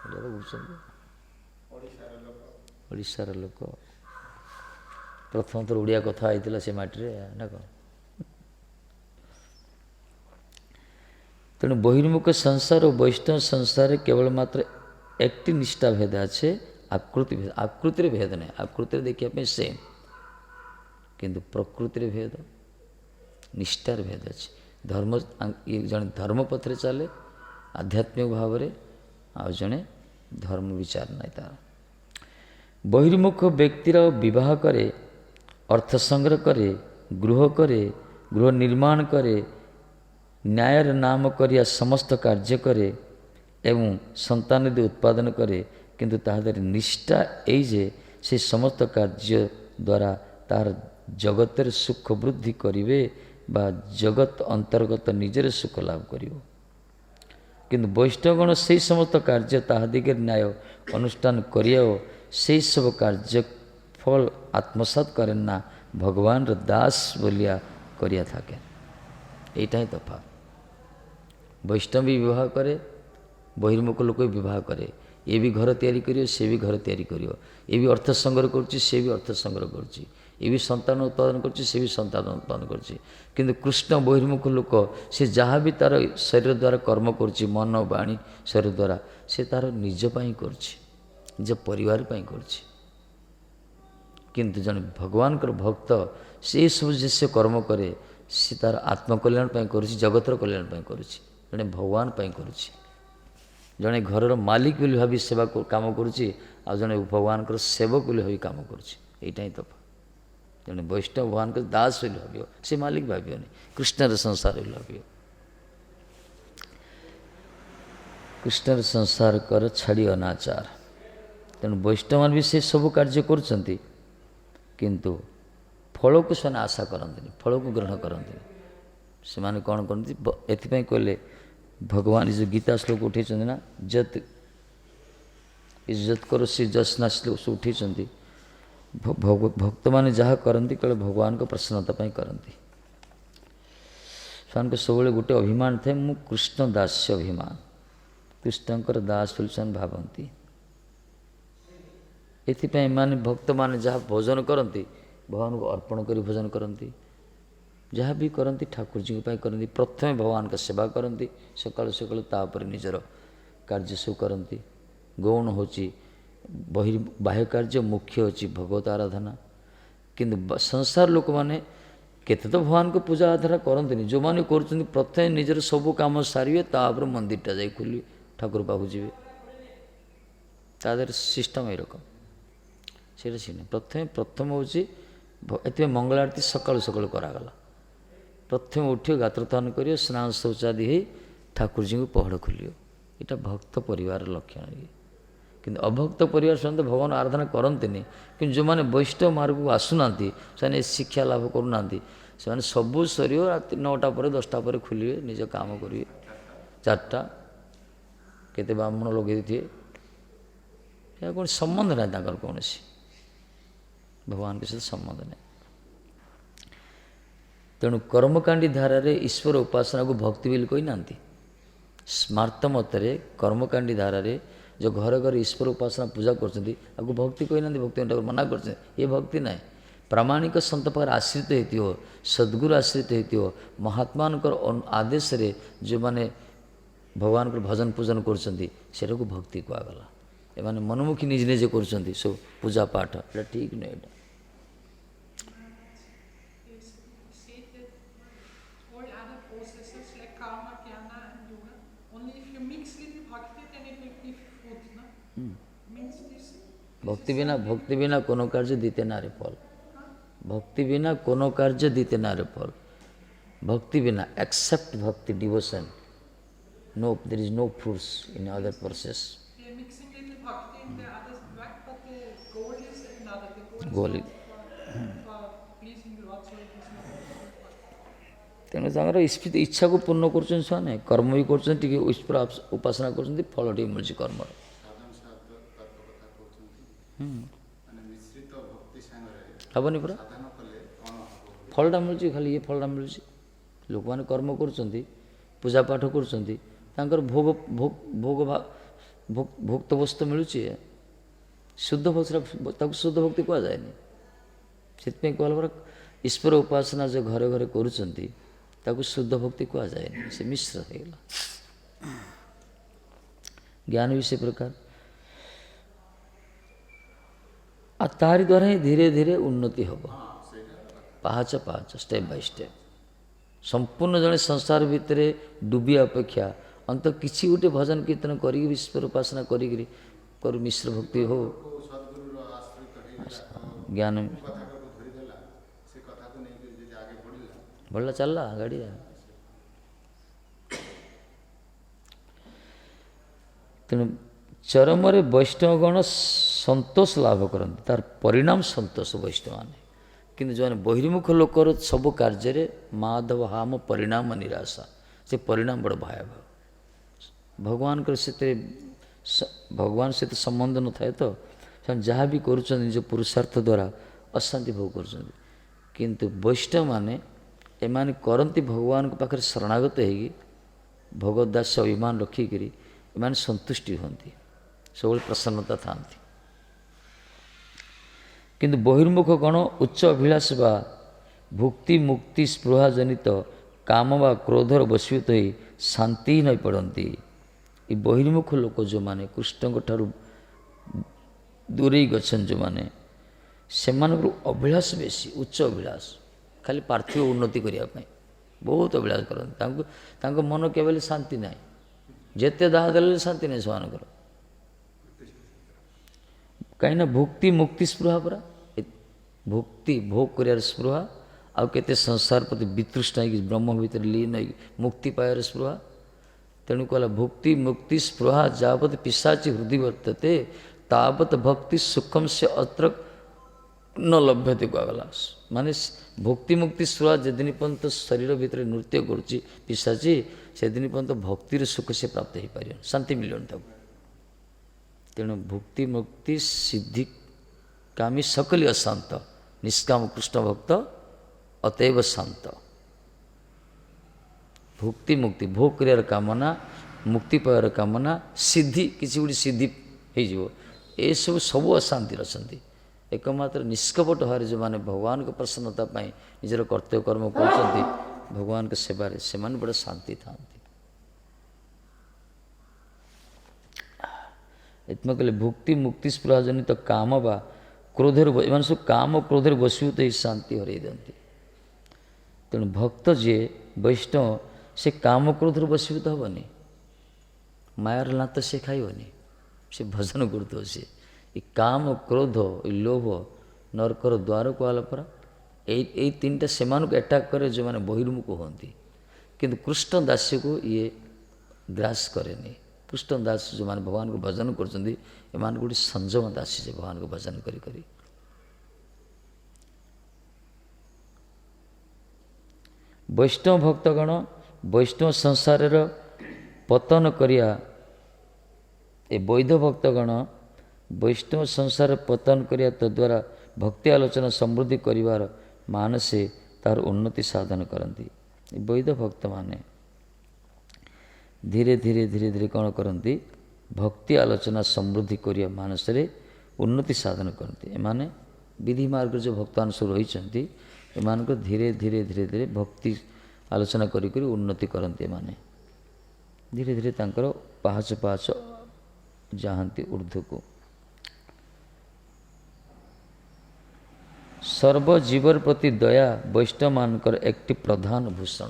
ଓଡ଼ିଆ ତ ବୁଝୁଛନ୍ତି, ଓଡ଼ିଶାର ଲୋକ। ପ୍ରଥମ ଥର ଓଡ଼ିଆ କଥା ହେଇଥିଲା ସେ ମାଟିରେ ନା କ'ଣ? ତେଣୁ ବହିର୍ମୁଖ ସଂସାର ଓ ବୈଷ୍ଣବ ସଂସାରରେ କେବଳ ମାତ୍ର একটি নিষ্ঠা ভেদ আছে, আকৃতি ভেদ। আকୃତିରେ ଭେଦ ନାହିଁ, আকୃତିରେ ଦେଖିବା ପାଇଁ ସେମ୍, କିନ୍ତୁ ପ୍ରକୃତିରେ ଭେଦ, ନିଷ୍ଠାର ଭେଦ ଅଛି। ଧର୍ମ, ଜଣେ ଧର୍ମ ପଥରେ ଚାଲେ ଆଧ୍ୟାତ୍ମିକ ଭାବରେ, ଆଉ ଜଣେ ଧର୍ମ ବିଚାର ନାହିଁ ତାର। ବହିର୍ମୁଖ ବ୍ୟକ୍ତିର ବିବାହ କରେ ଅର୍ଥ ସଂଗ୍ରହ କରେ, ଗୃହ ନିର୍ମାଣ କରେ, ନ୍ୟାୟର ନାମ କରିବା ସମସ୍ତ କାର୍ଯ୍ୟ କରେ ଏବଂ ସନ୍ତାନାଦି ଉତ୍ପାଦନ କରେ, କିନ୍ତୁ ତାହା ଦ୍ୱାରା ନିଷ୍ଠା ଏଇ ଯେ ସେ ସମସ୍ତ କାର୍ଯ୍ୟ ଦ୍ୱାରା ତାହାର ଜଗତରେ ସୁଖ ବୃଦ୍ଧି କରିବେ ବା ଜଗତ ଅନ୍ତର୍ଗତ ନିଜର ସୁଖ ଲାଭ କରିବ। କିନ୍ତୁ ବୈଷ୍ଣବଗଣ ସେହି ସମସ୍ତ କାର୍ଯ୍ୟ ତାହା ଦିଗରେ ନ୍ୟାୟ ଅନୁଷ୍ଠାନ କରିବା ଓ ସେହି ସବୁ କାର୍ଯ୍ୟ ଫଳ ଆତ୍ମସାତ କରେন ନା, ଭଗବାନର ଦାସ ବୋଲିଆ କରିଆ থাকে। এইটা ହିଁ ତଫାତ। ବୈଷ୍ଣବ ବି ବିବାହ କରେ, ବହିର୍ମୁଖ ଲୋକ ବି ବିବାହ କରେ। ଏ ବି ଘର ତିଆରି କରିବ, ସେ ବି ଘର ତିଆରି କରିବ। ଏ ବି ଅର୍ଥ ସଂଗ୍ରହ କରୁଛି, ସେ ବି ଅର୍ଥ ସଂଗ୍ରହ କରୁଛି। ଏ ବି ସନ୍ତାନ ଉତ୍ପାଦନ କରୁଛି, ସେ ବି ସନ୍ତାନ ଉତ୍ପାଦନ କରୁଛି। କିନ୍ତୁ କୃଷ୍ଣ ବହିର୍ମୁଖ ଲୋକ, ସେ ଯାହା ବି ତାର ଶରୀର ଦ୍ୱାରା କର୍ମ କରୁଛି, ମନ ବାଣୀ ଶରୀର ଦ୍ୱାରା, ସେ ତାର ନିଜ ପାଇଁ କରୁଛି, ନିଜ ପରିବାର ପାଇଁ କରୁଛି। କିନ୍ତୁ ଜଣେ ଭଗବାନଙ୍କର ଭକ୍ତ ସେଇ ସବୁ ଯେ ସେ କର୍ମ କରେ, ସେ ତାର ଆତ୍ମକଲ୍ୟାଣ ପାଇଁ କରୁଛି, ଜଗତର କଲ୍ୟାଣ ପାଇଁ କରୁଛି, ଜଣେ ଭଗବାନ ପାଇଁ କରୁଛି। ଜଣେ ଘରର ମାଲିକ ବୋଲି ଭାବି ସେବା କାମ କରୁଛି, ଆଉ ଜଣେ ଭଗବାନଙ୍କର ସେବକ ବୋଲି ଭାବି କାମ କରୁଛି। ଏଇଟା ହିଁ ତଫାତ। ଜଣେ ବୈଷ୍ଣବ ଭଗବାନଙ୍କର ଦାସ ବୋଲି ଭାବିବ, ସେ ମାଲିକ ଭାବିବନି, କୃଷ୍ଣର ସଂସାର ବୋଲି ଭାବିବ। କୃଷ୍ଣର ସଂସାର କର ଛାଡ଼ି ଅନାଚାର। ତେଣୁ ବୈଷ୍ଣବମାନେ ବି ସେ ସବୁ କାର୍ଯ୍ୟ କରୁଛନ୍ତି, କିନ୍ତୁ ଫଳକୁ ସେମାନେ ଆଶା କରନ୍ତିନି, ଫଳକୁ ଗ୍ରହଣ କରନ୍ତିନି। ସେମାନେ କ'ଣ କରନ୍ତି, ଏଥିପାଇଁ କହିଲେ ଭଗବାନ ଏ ଯେଉଁ ଗୀତା ଶ୍ଲୋକ ଉଠେଇଛନ୍ତି ନା, ଯତ୍ ଇଜ୍ଜତ କର ସେ ଯଶ୍ନା ଶ୍ଲୋକ ଉଠେଇଛନ୍ତି। ଭକ୍ତମାନେ ଯାହା କରନ୍ତି କେବଳ ଭଗବାନଙ୍କ ପ୍ରସନ୍ନତା ପାଇଁ କରନ୍ତି। ସେମାନଙ୍କ ସବୁବେଳେ ଗୋଟେ ଅଭିମାନ ଥାଏ, ମୁଁ କୃଷ୍ଣ ଦାସ୍ୟ ଅଭିମାନ, କୃଷ୍ଣଙ୍କର ଦାସ ବୋଲି ସେମାନେ ଭାବନ୍ତି। ଏଥିପାଇଁ ଏମାନେ ଭକ୍ତମାନେ ଯାହା ଭୋଜନ କରନ୍ତି, ଭଗବାନଙ୍କୁ ଅର୍ପଣ କରି ଭୋଜନ କରନ୍ତି। ଯାହା ବି କରନ୍ତି ଠାକୁରଜୀଙ୍କ ପାଇଁ କରନ୍ତି। ପ୍ରଥମେ ଭଗବାନଙ୍କ ସେବା କରନ୍ତି ସକାଳୁ ସକାଳୁ, ତାପରେ ନିଜର କାର୍ଯ୍ୟ ସବୁ କରନ୍ତି। ଗୌଣ ହେଉଛି ବାହ୍ୟ କାର୍ଯ୍ୟ, ମୁଖ୍ୟ ହେଉଛି ଭଗବତ ଆରାଧନା। କିନ୍ତୁ ସଂସାର ଲୋକମାନେ କେତେ ତ ଭଗବାନଙ୍କ ପୂଜା ଆରାଧନା କରନ୍ତିନି। ଯେଉଁମାନେ କରୁଛନ୍ତି ପ୍ରଥମେ ନିଜର ସବୁ କାମ ସାରିବେ, ତାପରେ ମନ୍ଦିରଟା ଯାଇ ଖୋଲିବେ, ଠାକୁର ପାଖକୁ ଯିବେ। ତା ଦେହରେ ସିଷ୍ଟମ୍ ଏରକମ, ସେଇଟା ସିନା ପ୍ରଥମ ହେଉଛି ଏଥିପାଇଁ ମଙ୍ଗଳ ଆରତୀ ସକାଳୁ ସକାଳୁ କରାଗଲା। ପ୍ରଥମେ ଉଠିବ, ଗାତ୍ରୋତ୍ଥାନ କରିବ, ସ୍ନାନ ଶୌଚାଦି ହେଇ ଠାକୁରଜୀଙ୍କୁ ପହଡ଼ ଖୋଲିବ। ଏଇଟା ଭକ୍ତ ପରିବାରର ଲକ୍ଷଣ। ଇଏ କିନ୍ତୁ ଅଭକ୍ତ ପରିବାର ସେମାନେ ଭଗବାନ ଆରାଧନା କରନ୍ତିନି। କିନ୍ତୁ ଯେଉଁମାନେ ବୈଷ୍ଣବ ମାର୍ଗକୁ ଆସୁନାହାନ୍ତି, ସେମାନେ ଶିକ୍ଷା ଲାଭ କରୁନାହାନ୍ତି, ସେମାନେ ସବୁ ସରିବ, ରାତି 9ଟା ପରେ 10ଟା ପରେ ଖୋଲିବେ, ନିଜ କାମ କରିବେ। 4ଟା କେତେ ବ୍ରାହ୍ମଣ ଲଗେଇ ଦେଇଥିବେ, ଏହା କୌଣସି ସମ୍ବନ୍ଧ ନାହିଁ ତାଙ୍କର, କୌଣସି ଭଗବାନଙ୍କ ସହିତ ସମ୍ବନ୍ଧ ନାହିଁ। ତେଣୁ କର୍ମକାଣ୍ଡୀ ଧାରାରେ ଈଶ୍ୱର ଉପାସନାକୁ ଭକ୍ତି ବୋଲି କହିନାହାନ୍ତି। ସ୍ମାର୍ତ ମତରେ କର୍ମକାଣ୍ଡୀ ଧାରାରେ ଯେଉଁ ଘରେ ଘରେ ଈଶ୍ୱର ଉପାସନା ପୂଜା କରୁଛନ୍ତି, ତାକୁ ଭକ୍ତି କହିନାହାନ୍ତି, ଭକ୍ତି ମନା କରୁଛନ୍ତି। ଏ ଭକ୍ତି ନାହିଁ। ପ୍ରାମାଣିକ ସନ୍ଥ ପାଖରେ ଆଶ୍ରିତ ହେଇଥିବ, ସଦ୍ଗୁରୁ ଆଶ୍ରିତ ହେଇଥିବ, ମହାତ୍ମାଙ୍କର ଆଦେଶରେ ଯେଉଁମାନେ ଭଗବାନଙ୍କର ଭଜନ ପୂଜନ କରୁଛନ୍ତି, ସେଟାକୁ ଭକ୍ତି କୁହାଗଲା। ଏମାନେ ମନମୁଖୀ ନିଜେ ନିଜେ କରୁଛନ୍ତି ସବୁ ପୂଜା ପାଠ, ଏଇଟା ଠିକ୍ ନୁହେଁ। ଏଇଟା all other processes like karma, jnana and yoga, only if you mix little bhakti, then it will give fruit. No? Means this ভক্তি বিনা কোনো কার্য দিতে না রে ফল। ভক্তি বিনা কোনো কার্য দিতে না রে ফল। ভক্তি বিনা, except bhakti, devotion, no, there is no fruits in other process. they are mixing little bhakti in the other right, but the goal is another. The Goal is not for pleasing Lord, so it is not. ତେଣୁ ତାଙ୍କର ଇଚ୍ଛାକୁ ପୂର୍ଣ୍ଣ କରୁଛନ୍ତି ସେମାନେ, କର୍ମ ବି କରୁଛନ୍ତି, ଟିକେ ଈଶ୍ୱର ଉପାସନା କରୁଛନ୍ତି, ଫଳ ଟିକେ ମିଳୁଛି କର୍ମର। ହେବନି ପରା, ଫଳଟା ମିଳୁଛି, ଖାଲି ଇଏ ଫଳଟା ମିଳୁଛି। ଲୋକମାନେ କର୍ମ କରୁଛନ୍ତି, ପୂଜା ପାଠ କରୁଛନ୍ତି, ତାଙ୍କର ଭୋକ୍ତ ବସ୍ତୁ ମିଳୁଛି। ଶୁଦ୍ଧ ଭକ୍ତି, ତାକୁ ଶୁଦ୍ଧ ଭକ୍ତି କୁହାଯାଏନି। ସେଥିପାଇଁ କୁହାଗଲା ପରା, ଈଶ୍ୱର ଉପାସନା ଯେ ଘରେ ଘରେ କରୁଛନ୍ତି, ତାକୁ ଶୁଦ୍ଧ ଭକ୍ତି କୁହାଯାଏନି, ସେ ମିଶ୍ର ହେଇଗଲା। ଜ୍ଞାନ ବି ସେ ପ୍ରକାର। ଆଉ ତାରି ଦ୍ୱାରା ହିଁ ଧୀରେ ଧୀରେ ଉନ୍ନତି ହେବ, ପାହାଚ ପାହାଚ, ଷ୍ଟେପ୍ ବାଇ ଷ୍ଟେପ୍। ସମ୍ପୂର୍ଣ୍ଣ ଜଣେ ସଂସାର ଭିତରେ ଡୁବିବା ଅପେକ୍ଷା ଅନ୍ତତଃ କିଛି ଗୋଟେ ଭଜନ କୀର୍ତ୍ତନ କରିକି, ଈଶ୍ୱର ଉପାସନା କରିକିରି ମିଶ୍ର ଭକ୍ତି ହଉ, ଜ୍ଞାନ ବଢ଼ିଲା ଚାଲିଲା ଗାଡ଼ି। ତେଣୁ ଚରମରେ ବୈଷ୍ଣବଗଣ ସନ୍ତୋଷ ଲାଭ କରନ୍ତି, ତାର ପରିଣାମ ସନ୍ତୋଷ ବୈଷ୍ଣବମାନେ। କିନ୍ତୁ ଯେଉଁମାନେ ବହିର୍ମୁଖ ଲୋକର ସବୁ କାର୍ଯ୍ୟରେ ମାଧବ ହାମ ପରିଣାମ ନିରାଶା, ସେ ପରିଣାମ ବଡ଼ ଭୟାବହ। ଭଗବାନଙ୍କର ସେଥିରେ ଭଗବାନ ସହିତ ସମ୍ବନ୍ଧ ନଥାଏ ତ ସେମାନେ ଯାହା ବି କରୁଛନ୍ତି ନିଜ ପୁରୁଷାର୍ଥ ଦ୍ୱାରା ଅଶାନ୍ତି ଭୋଗ କରୁଛନ୍ତି। କିନ୍ତୁ ବୈଷ୍ଣବମାନେ ଏମାନେ କରନ୍ତି ଭଗବାନଙ୍କ ପାଖରେ ଶରଣାଗତ ହେଇକି ଭଗବତ ଦାସ ଅଭିମାନ ରଖିକରି ଏମାନେ ସନ୍ତୁଷ୍ଟି ହୁଅନ୍ତି, ସବୁବେଳେ ପ୍ରସନ୍ନତା ଥାନ୍ତି। କିନ୍ତୁ ବହିର୍ମୁଖ ଗଣ ଉଚ୍ଚ ଅଭିଳାଷ ବା ଭୁକ୍ତି ମୁକ୍ତି ସ୍ପୃହା ଜନିତ କାମ ବା କ୍ରୋଧର ବଶୀଭୂତ ହୋଇ ଶାନ୍ତିହୀନ ହୋଇପଡ଼ନ୍ତି। ଏ ବହିର୍ମୁଖ ଲୋକ ଯେଉଁମାନେ କୃଷ୍ଣଙ୍କ ଠାରୁ ଦୂରେଇ ଗଛନ୍ତି, ଯେଉଁମାନେ ସେମାନଙ୍କର ଅଭିଳାଷ ବେଶୀ, ଉଚ୍ଚ ଅଭିଳାଷ, ଖାଲି ପାର୍ଥିବ ଉନ୍ନତି କରିବା ପାଇଁ ବହୁତ ଅଭିଳାଷ କରନ୍ତି। ତାଙ୍କ ମନ କେବଳ ଶାନ୍ତି ନାହିଁ, ଯେତେ ଦାହ ଦେଲେ ଶାନ୍ତି ନାହିଁ ସେମାନଙ୍କର। କାହିଁକିନା ଭୁକ୍ତି ମୁକ୍ତି ସ୍ପୃହା ପରା, ଭୁକ୍ତି ଭୋଗ କରିବାର ସ୍ପୃହା, ଆଉ କେତେ ସଂସାର ପ୍ରତି ବିତୃଷ୍ଣା ହେଇକି ବ୍ରହ୍ମ ଭିତରେ ଲୀନ ହେଇକି ମୁକ୍ତି ପାଇବାର ସ୍ପୃହା। ତେଣୁ କହିଲା ଭୁକ୍ତି ମୁକ୍ତି ସ୍ପୃହା ଯାବତ୍ ପିଶାଚି ହୃଦୟ ବର୍ତ୍ତତେ ତାବତ୍ ଭକ୍ତି ସୁଖମ ସେ ଅତ୍ର ନ ଲଭ୍ୟତେ କୁହାଗଲା। ମାନେ ଭକ୍ତି ମୁକ୍ତି ସ୍ପୃହା ଯେଦିନ ପର୍ଯ୍ୟନ୍ତ ଶରୀର ଭିତରେ ନୃତ୍ୟ କରୁଛି ପିଶାଚି, ସେଦିନ ପର୍ଯ୍ୟନ୍ତ ଭକ୍ତିର ସୁଖ ସେ ପ୍ରାପ୍ତ ହେଇପାରିବନି, ଶାନ୍ତି ମିଳିବନି ତାକୁ। ତେଣୁ ଭୁକ୍ତି ମୁକ୍ତି ସିଦ୍ଧି କାମୀ ସକଲି ଅଶାନ୍ତ, ନିଷ୍କାମ କୃଷ୍ଣ ଭକ୍ତ ଅତଏବ ଶାନ୍ତ। ଭୁକ୍ତି ମୁକ୍ତି ଭୋଗ କରିବାର କାମନା, ମୁକ୍ତି ପାଇବାର କାମନା, ସିଦ୍ଧି କିଛି ଗୋଟେ ସିଦ୍ଧି ହେଇଯିବ, ଏସବୁ ସବୁ ଅଶାନ୍ତିରେ ଅଛନ୍ତି। ଏକମାତ୍ର ନିଷ୍କପଟ ଭାବରେ ଯେଉଁମାନେ ଭଗବାନଙ୍କ ପ୍ରସନ୍ନତା ପାଇଁ ନିଜର କର୍ତ୍ତବ୍ୟ କର୍ମ କରୁଛନ୍ତି ଭଗବାନଙ୍କ ସେବାରେ, ସେମାନେ ବଡ଼ ଶାନ୍ତି ଥାନ୍ତି। ଏଥିପାଇଁ କହିଲେ ଭୁକ୍ତି ମୁକ୍ତି ସ୍ପୃହା ଜନିତ କାମ ବା କ୍ରୋଧରେ, ଏମାନେ ସବୁ କାମ କ୍ରୋଧରେ ବଶୀଭୂତ ହେଇ ଶାନ୍ତି ହରାଇ ଦିଅନ୍ତି। ତେଣୁ ଭକ୍ତ ଯିଏ ବୈଷ୍ଣବ ସେ କାମ କ୍ରୋଧରେ ବଶୀଭୂତ ହେବନି, ମାୟାର ଲାତ ସେ ଖାଇବନି, ସେ ଭଜନ କରୁଥିବ। ସେ ଏ କାମ କ୍ରୋଧ ଏ ଲୋଭ ନରକର ଦ୍ୱାର କୁହାଗଲା ପରା, ଏଇ ତିନିଟା ସେମାନଙ୍କୁ ଆଟାକ୍ କରେ ଯେଉଁମାନେ ବହିର୍ମୁଖ ହୁଅନ୍ତି। କିନ୍ତୁ କୃଷ୍ଣ ଦାସୀକୁ ଇଏ ଗ୍ରାସ କରେନି। କୃଷ୍ଣ ଦାସ ଯେଉଁମାନେ ଭଗବାନଙ୍କୁ ଭଜନ କରୁଛନ୍ତି ଏମାନଙ୍କୁ ଗୋଟେ ସଂଯମ ଦାସୀ ଯେ ଭଗବାନଙ୍କୁ ଭଜନ କରି କରି। ବୈଷ୍ଣବ ଭକ୍ତଗଣ ବୈଷ୍ଣବ ସଂସାରର ପତନ କରିବା, ଏ ବୈଧ ଭକ୍ତଗଣ ବୈଷ୍ଣବ ସଂସାର ପତନ କରିବା ତଦ୍ୱାରା ଭକ୍ତି ଆଲୋଚନା ସମୃଦ୍ଧି କରିବାର ମାନସେ ତାହାର ଉନ୍ନତି ସାଧନ କରନ୍ତି। ଏ ବୈଧ ଭକ୍ତମାନେ ଧୀରେ ଧୀରେ ଧୀରେ ଧୀରେ କ'ଣ କରନ୍ତି, ଭକ୍ତି ଆଲୋଚନା ସମୃଦ୍ଧି କରିବା ମାନସରେ ଉନ୍ନତି ସାଧନ କରନ୍ତି। ଏମାନେ ବିଧି ମାର୍ଗରେ ଯେଉଁ ଭକ୍ତମାନେ ସବୁ ରହିଛନ୍ତି ଏମାନଙ୍କ ଧୀରେ ଧୀରେ ଧୀରେ ଧୀରେ ଭକ୍ତି ଆଲୋଚନା କରି କରି ଉନ୍ନତି କରନ୍ତି। ଏମାନେ ଧୀରେ ଧୀରେ ତାଙ୍କର ପାହାଚ ପାହାଚ ଯାଆନ୍ତି ଉର୍ଦ୍ଧ୍ୱକୁ। ସର୍ବଜୀବର ପ୍ରତି ଦୟା ବୈଷ୍ଣବମାନଙ୍କର একটি ପ୍ରଧାନ ଭୂଷଣ।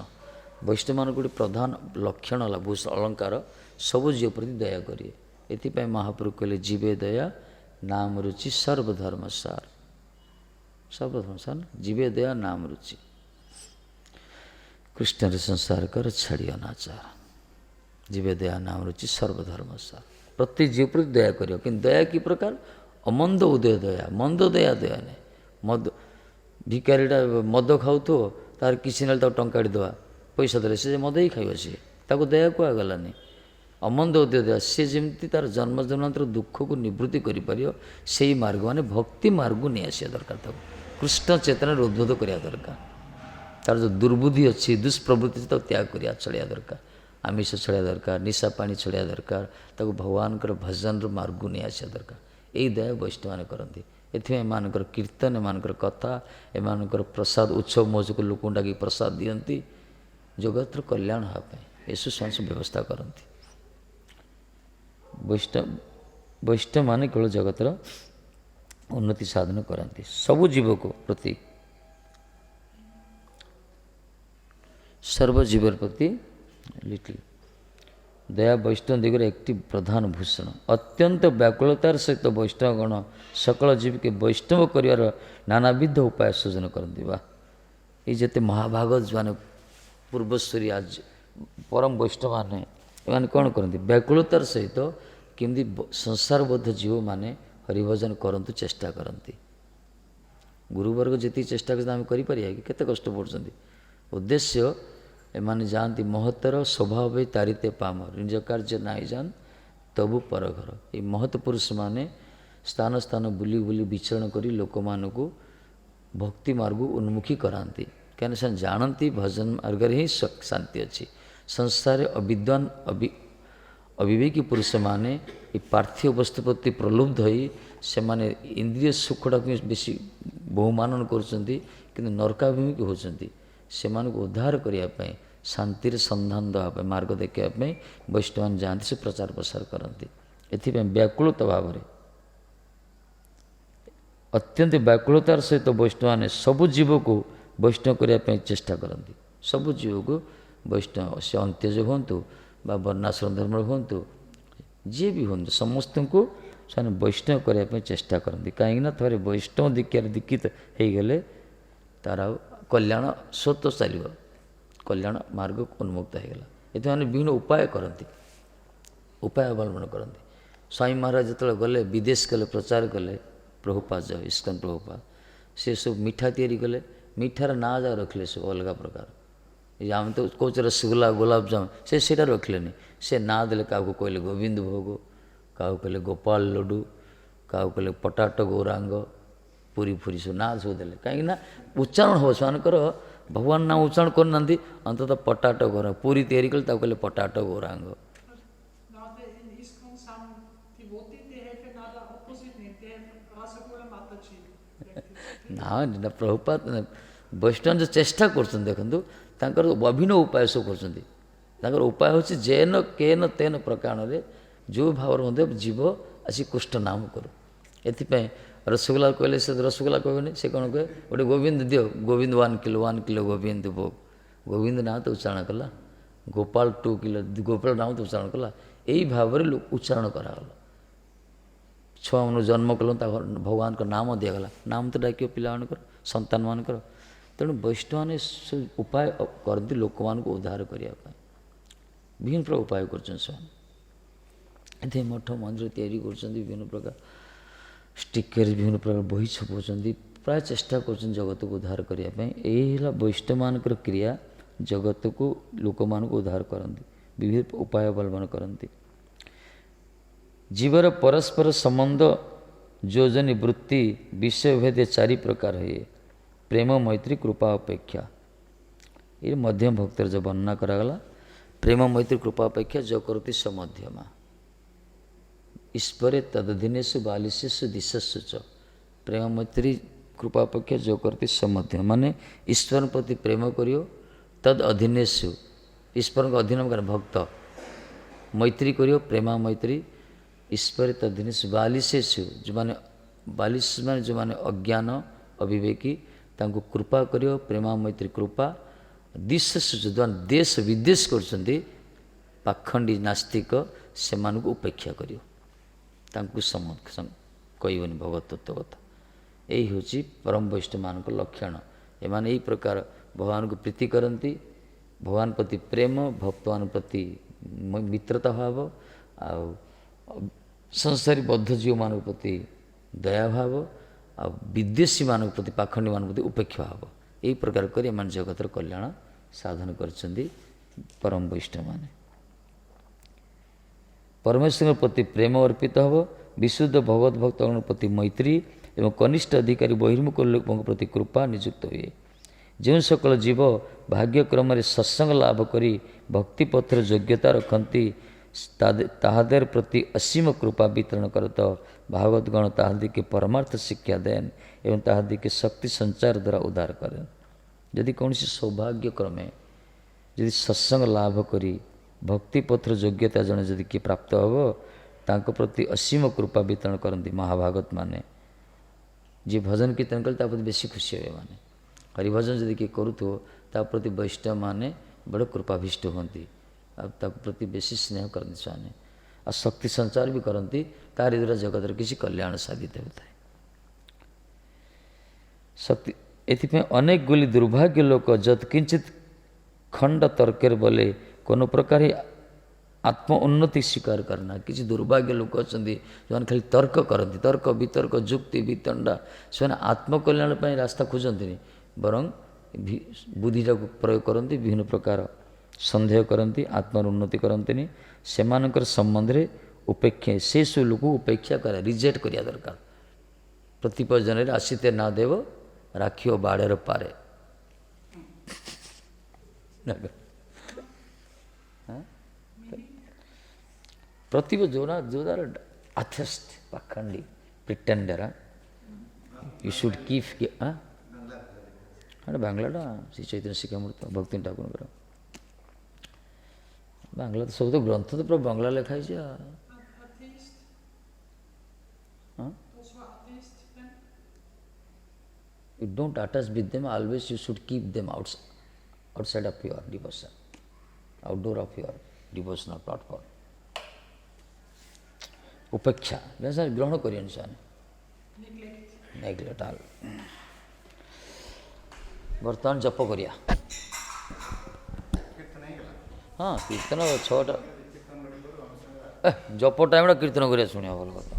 ବୈଷ୍ଣବମାନଙ୍କର ଗୋଟେ ପ୍ରଧାନ ଲକ୍ଷଣ ହେଲା ଭୂଷଣ ଅଳଙ୍କାର, ସବୁ ଜୀବ ପ୍ରତି ଦୟା କରିବେ। ଏଥିପାଇଁ ମହାପ୍ରଭୁ କହିଲେ ଜୀବେ ଦୟା ନାମ ରୁଚି ସର୍ବଧର୍ମ ସାର। ସର୍ବଧର୍ମ ସାର ଜୀବେ ଦୟା ନାମ ରୁଚି, କୃଷ୍ଣର ସଂସାର କର ଛାଡ଼ି ଅନାଚାର। ଜୀବେ ଦୟା ନାମ ରୁଚି ସର୍ବଧର୍ମ ସାର। ପ୍ରତି ଜୀବ ପ୍ରତି ଦୟା କରିବ, କିନ୍ତୁ ଦୟା କି ପ୍ରକାର? ଅମନ୍ଦ ଉଦୟ ଦୟା, ମନ୍ଦ ଦୟା ଦୟା ନାହିଁ। ମଦ ଭିକାରୀଟା ମଦ ଖାଉଥିବ, ତାର କିଛି ନେଲେ ତାକୁ ଟଙ୍କାଟି ଦେବା, ପଇସା ଦେଲେ ସେ ମଦ ହିଁ ଖାଇବ, ସିଏ ତାକୁ ଦୟା କୁହାଗଲାନି। ଅମନ୍ଦ ଉଦୟ ଦୟା, ସିଏ ଯେମିତି ତାର ଜନ୍ମ ଜନ୍ମାନ୍ତର ଦୁଃଖକୁ ନିବୃତ୍ତି କରିପାରିବ ସେଇ ମାର୍ଗ, ମାନେ ଭକ୍ତି ମାର୍ଗକୁ ନେଇ ଆସିବା ଦରକାର। ତାକୁ କୃଷ୍ଣ ଚେତନାରେ ଉଦ୍ବୋଧ କରିବା ଦରକାର। ତାର ଯେଉଁ ଦୁର୍ବୁଦ୍ଧି ଅଛି, ଦୁଷ୍ପ୍ରବୃତ୍ତି ଅଛି, ତାକୁ ତ୍ୟାଗ କରିବା, ଛଡ଼େଇବା ଦରକାର। ଆମିଷ ଛଡ଼େଇବା ଦରକାର, ନିଶା ପାଣି ଛଡ଼େଇବା ଦରକାର, ତାକୁ ଭଗବାନଙ୍କର ଭଜନର ମାର୍ଗକୁ ନେଇ ଆସିବା ଦରକାର। ଏଇ ଦୟା ବୈଷ୍ଣବମାନେ କରନ୍ତି। ଏଥିପାଇଁ ଏମାନଙ୍କର କୀର୍ତ୍ତନ, ଏମାନଙ୍କର କଥା, ଏମାନଙ୍କର ପ୍ରସାଦ ଉତ୍ସବ ମହୋତ୍ସବକୁ ଲୋକଙ୍କୁ ଡାକି ପ୍ରସାଦ ଦିଅନ୍ତି ଜଗତର କଲ୍ୟାଣ ହେବା ପାଇଁ। ଏସବୁ ସେମାନେ ସବୁ ବ୍ୟବସ୍ଥା କରନ୍ତି। ବୈଷ୍ଣବମାନେ କେବଳ ଜଗତର ଉନ୍ନତି ସାଧନ କରନ୍ତି। ସବୁ ଜୀବକୁ ପ୍ରତି ସର୍ବଜୀବର ପ୍ରତି ଲିଟିଲ ଦୟା ବୈଷ୍ଣବ ଦିଗରେ একটি ପ୍ରଧାନ ଭୂଷଣ। ଅତ୍ୟନ୍ତ ବ୍ୟାକୁଳତାର ସହିତ ବୈଷ୍ଣବଗଣ ସକଳ ଜୀବକେ ବୈଷ୍ଣବ କରିବାର ନାନାବିଧ ଉପାୟ ସୂଚନ କରନ୍ତି। ବା ये जिते महाभागत जो मैंने पूर्वस्वरी आज परम वैष्णव मैंने एमाने कौन करती व्याकुलतार सहित केमती संसारबद्ध जीव मैंने हरिभजन करतु चेष्टा करती गुरुवर्ग जी चेष्टा करते आम करें कि केते कष्ट पड़ुंट उद्देश्य एमाने जानती महत्तर स्वभाव तारिते पामर निज कार्य नाई जान तबु पर घर ये महत पुरुष माने स्थान स्थान बुली बुली विचरण करी लोक मानकु भक्ति मार्ग उन्मुखी कराती कहीं से जानती भजन मार्ग ही शांति अच्छी संसार अविद्वान अविवेकी पुरुष माने ये पार्थिव वस्तु प्रति प्रलुब्ध होई से माने इंद्रिय सुखटा बेसी बहुमानन करुँच कि नरकाभिमुखी होती से उद्धार करने शांति संधान देवाई मार्ग देखापी वैष्णव जाती से प्रचार प्रसार करती एथि व्याकुलता भाव अत्यंत व्याकुलतार सहित वैष्णव ने सबु जीव को वैष्णव करने चेष्टा करती सबु जीव को वैष्णव से अंत्यज हूँ बा वर्णाश्रम धर्म हूँ जी भी हूँ समस्त को से वैष्णव करने चेष्टा करती कहीं थे वैष्णव दीक्षार दीक्षित हो गले तार कल्याण स्वत चलो कल्याण मार्ग उन्मुक्त होगा ये मैंने विभिन्न उपाय करती उपाय अवलंबन करती स्वामी महाराज जो गले विदेश गले प्रचार कले प्रभुपाद जो इस्कन प्रभुपाद से सब मिठा तैयारी कले मिठार ना जा रखले सब अलग प्रकार ये आम तो कौच रसगुल्ला गुलाबजाम से रखले से ना दे क्या कहले गोविंद भोग क्या कहले गोपाल लड्डू क्या कहले पटाटो गौरांग पूरी फूरी सब ना सब देले कहीं उच्चारण हो सेमानकर भगवान नाम उच्चारण करना अंततः पटाटो गौरांग पूरी तैयारी कले कहले potato Gaurang Now in ISKCON some devotees they have another opposite name. They have Rasagula Mataji. ना प्रभुपाद वैष्णव जो चेष्टा कर देखु अभिनव उपाय सब कर उपाय हूँ जेन केन तेन प्रकार जो भाव जीव आसी कृष्ण नाम करू एपाई रसगुल्ला कहले से रसगुल्ला कहबे से कौन कहे गोटे गोविंद दियो गोविंद 1 किलो गोविंद भोग गोविंद ना तो उच्चारण कला गोपाल 2 किलो गोपाल नाम तो उच्चारण कला यही भाव में उच्चारण कराला छुआ मन जन्म कल भगवान का नाम दिगला नाम तो डाक पिला सन्तान मानकर तेणु वैष्णव ने उपाय करती लोक मान उद्धार करने विभिन्न प्रकार उपाय कर मठ मंदिर तैयारी कर विभिन्न प्रकार स्टिकर विभिन्न प्रकार बही छपाउं प्राय चेष्टा कर जगत को उद्धार करने यही वैष्णव मानकर क्रिया जगत को लोक मान उद्धार करती विविध उपाय अवलंबन करती जीवर परस्पर संबंध योजनी वृत्ति विषय भेद 4 प्रकार है प्रेम मैत्री कृपा अपेक्षा ये मध्यम भक्तर जो वर्णना करागला प्रेम मैत्री कृपा अपेक्षा जो करती स मध्यमा ईश्वरे तदधीनेशु बालिशेषु दिशस्सु च प्रेम मैत्री कृपा अपेक्षा जो करती स मध्यम माने ईश्वर प्रति प्रेम करियो तद अधीनेशु ईश्वर का अधीन कर भक्त मैत्री करियो प्रेमा मैत्री ईश्वर तदधीनेशु बालिशेषु जो माने बालिश माने जो माने अज्ञान अविवेकी तांको कृपा करियो प्रेमा मैत्री कृपा दिशस्सु जो देश विदेश करछन्ती पाखंडी नास्तिक से उपेक्षा करियो तांको कहबनी भगवत तत्व कथा यही हूँ परम वैष्णव मान लक्षण एमाने यही प्रकार भगवान को प्रीति करती भगवान प्रति प्रेम भक्तवान प्रति मित्रता भाव आ संसारी बद्ध जीव मान प्रति दया भाव आ विदेशी मान प्रति पाखंडी मान प्रति उपेक्षा भाव यही प्रकार कर जगतर कल्याण साधन कर परम वैष्णव माने परमेश्वर प्रति प्रेम अर्पित हम विशुद्ध भगवत भक्त प्रति मैत्री एवं कनिष्ठ अधिकारी बहिर्मुख लोकों प्रति कृपा नियुक्त हुए जो सकल जीव भाग्यक्रम सत्संग लाभ करी भक्ति पथर योग्यता रखती ताहादेर प्रति असीम कृपा वितरण करत भागवतगण ताहादी के परमार्थ शिक्षा देन एवं ताहादी के शक्ति संचार द्वारा उद्धार करें यदि कौन सौभाग्य क्रमे यदि सत्संग लाभ करी भक्ति पथर योग्यता जन जदि किए प्राप्त हम तांको प्रति असीम कृपा वितरण करती महाभागत माने जी भजन कीर्तन कले प्रति बेसी खुशी हे माने हरिभजन जदि किए करूथो ता प्रति वैष्णव माने बड़ कृपाभिष्ट होती प्रति बेसी स्नेह करती ସେମାନେ आ शक्ति संचार भी करती तारि द्वारा जगत किसी कल्याण साधित होता है शक्ति एथिपाई अनेक गुली दुर्भाग्य लोक जत्किंचित खंड तर्केर बोले कोनो प्रकार ही आत्म उन्नति स्वीकार करना किसी दुर्भाग्य लोक अच्छा जो खाली तर्क करती तर्क वितर्क जुक्ति वितंडा से आत्मकल्याण पर रास्ता खोजती बरं बुद्धिटा प्रयोग करती विभिन्न प्रकार सन्देह करती आत्मार उन्नति करती सेमानकर संबंध में उपेक्षा से सब लोक उपेक्षा करे रिजेक्ट करिया दरकार प्रतिपजन आसीते ना देव राखियो बाड़ेर पारे प्रतिभ जोदार atheist पाखंडी प्रिटेंडर यू शुड कीप हाँ बांग्लाटा श्री चैतन्य शिक्षामूर्ति भक्ति ठाकुर बांग्ला तो सब तो ग्रंथ तो पूरा बांग्ला लिखा है Atheist. हाँ Those who are atheist then. you don't attach with them always you should keep them outside of your devotion outdoor of your devotional platform उपेक्षा जैसा ग्रहण करिए इंसान Neglect. नेग्लेक्ट आल बर्तमान जप करिया हाँ कीर्तन छटा जप टाइम कीर्तन करिया शुणिया भल कथा